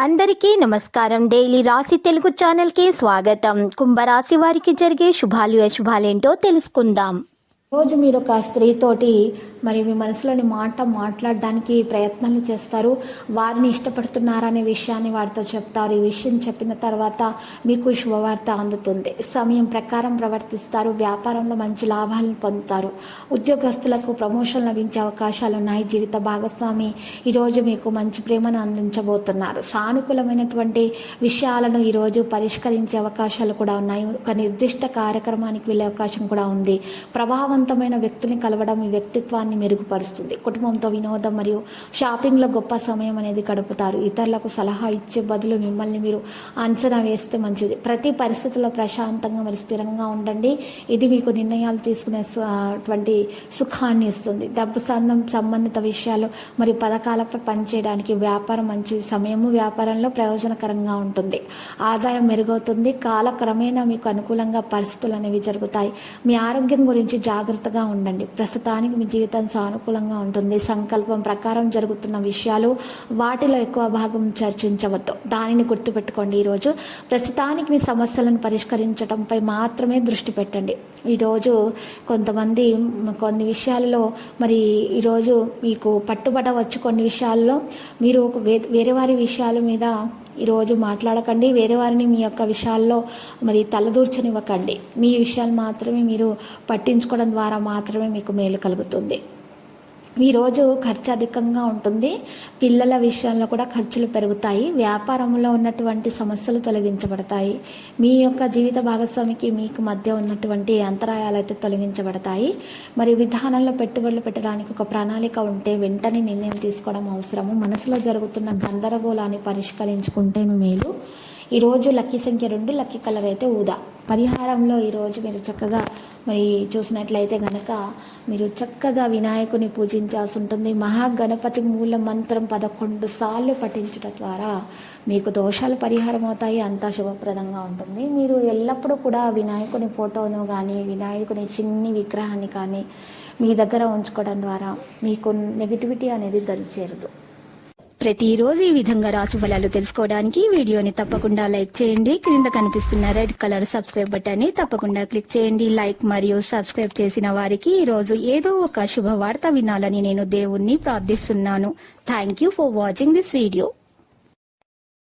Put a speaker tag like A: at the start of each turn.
A: అందరికీ నమస్కారం. డైలీ రాశి తెలుగు ఛానల్కి స్వాగతం. కుంభరాశి వారికి జరిగే శుభాలు అశుభాలేంటో తెలుసుకుందాం. రోజు మీరు ఒక స్త్రీతోటి మరి మీ మనసులోని మాట మాట్లాడడానికి ప్రయత్నాలు చేస్తారు. వారిని ఇష్టపడుతున్నారనే విషయాన్ని వారితో చెప్తారు. ఈ విషయం చెప్పిన తర్వాత మీకు శుభవార్త అందుతుంది. సమయం ప్రకారం ప్రవర్తిస్తారు. వ్యాపారంలో మంచి లాభాలను పొందుతారు. ఉద్యోగస్తులకు ప్రమోషన్ లభించే అవకాశాలు ఉన్నాయి. జీవిత భాగస్వామి ఈరోజు మీకు మంచి ప్రేమను అందించబోతున్నారు. సానుకూలమైనటువంటి విషయాలను ఈరోజు పరిష్కరించే అవకాశాలు కూడా ఉన్నాయి. ఒక నిర్దిష్ట కార్యక్రమానికి వెళ్ళే అవకాశం కూడా ఉంది. ప్రభావవంతమైన వ్యక్తిని కలవడం ఈ వ్యక్తిత్వాన్ని మెరుగుపరుస్తుంది. కుటుంబంతో వినోదం మరియు షాపింగ్లో గొప్ప సమయం అనేది గడుపుతారు. ఇతరులకు సలహా ఇచ్చే బదులు మిమ్మల్ని మీరు అంచనా వేస్తే మంచిది. ప్రతి పరిస్థితుల్లో ప్రశాంతంగా మరి స్థిరంగా ఉండండి. ఇది మీకు నిర్ణయాలు తీసుకునేటువంటి సుఖాన్ని ఇస్తుంది. డబ్బు సంబంధిత విషయాలు మరియు పథకాలపై పనిచేయడానికి వ్యాపారం మంచి సమయము. వ్యాపారంలో ప్రయోజనకరంగా ఉంటుంది. ఆదాయం మెరుగవుతుంది. కాలక్రమేణా మీకు అనుకూలంగా పరిస్థితులు అనేవి జరుగుతాయి. మీ ఆరోగ్యం గురించి జాగ్రత్తగా ఉండండి. ప్రస్తుతానికి మీ జీవితం సానుకూలంగా ఉంటుంది. సంకల్పం ప్రకారం జరుగుతున్న విషయాలు వాటిలో ఎక్కువ భాగం చర్చించవద్దు. దానిని గుర్తుపెట్టుకోండి. ఈరోజు ప్రస్తుతానికి మీ సమస్యలను పరిష్కరించడంపై మాత్రమే దృష్టి పెట్టండి. ఈరోజు కొంతమంది కొన్ని విషయాలలో మరి ఈరోజు మీకు పట్టుబడవచ్చు. కొన్ని విషయాల్లో మీరు వేరే వారి విషయాల మీద ఈరోజు మాట్లాడకండి. వేరే వారిని మీ యొక్క విషయాల్లో మరి తలదూర్చనివ్వకండి. మీ విషయాలు మాత్రమే మీరు పట్టించుకోవడం ద్వారా మాత్రమే మీకు మేలు కలుగుతుంది. ఈరోజు ఖర్చు అధికంగా ఉంటుంది. పిల్లల విషయంలో కూడా ఖర్చులు పెరుగుతాయి. వ్యాపారంలో ఉన్నటువంటి సమస్యలు తొలగించబడతాయి. మీ యొక్క జీవిత భాగస్వామికి మీకు మధ్య ఉన్నటువంటి అంతరాయాలు అయితే తొలగించబడతాయి. మరి విధానంలో పెట్టుబడులు పెట్టడానికి ఒక ప్రణాళిక ఉంటే వెంటనే నిర్ణయం తీసుకోవడం అవసరము. మనసులో జరుగుతున్న గందరగోళాన్ని పరిష్కరించుకుంటే మేలు. ఈరోజు లక్కీ సంఖ్య 2, లక్కీ కలర్ అయితే ఊదా. పరిహారంలో ఈరోజు మీరు చక్కగా మరి చూసినట్లయితే కనుక మీరు చక్కగా వినాయకుని పూజించాల్సి ఉంటుంది. మహాగణపతి మూల మంత్రం 11 సార్లు పఠించడం ద్వారా మీకు దోషాలు పరిహారం అవుతాయి. అంతా శుభప్రదంగా ఉంటుంది. మీరు ఎల్లప్పుడూ కూడా వినాయకుని ఫోటోను కానీ వినాయకుని చిన్ని విగ్రహాన్ని కానీ మీ దగ్గర ఉంచుకోవడం ద్వారా మీకు నెగిటివిటీ అనేది దరిచేరదు. ప్రతిరోజు ఈ విధంగా రాశి ఫలాలు తెలుసుకోవడానికి వీడియోని తప్పకుండా లైక్ చేయండి. క్రింద కనిపిస్తున్న రెడ్ కలర్ సబ్స్క్రైబ్ బటన్ ని తప్పకుండా క్లిక్ చేయండి. లైక్ మరియు సబ్స్క్రైబ్ చేసిన వారికి ఈ రోజు ఏదో ఒక శుభవార్త వినాలని నేను దేవుణ్ణి ప్రార్థిస్తున్నాను. Thank you for watching this video.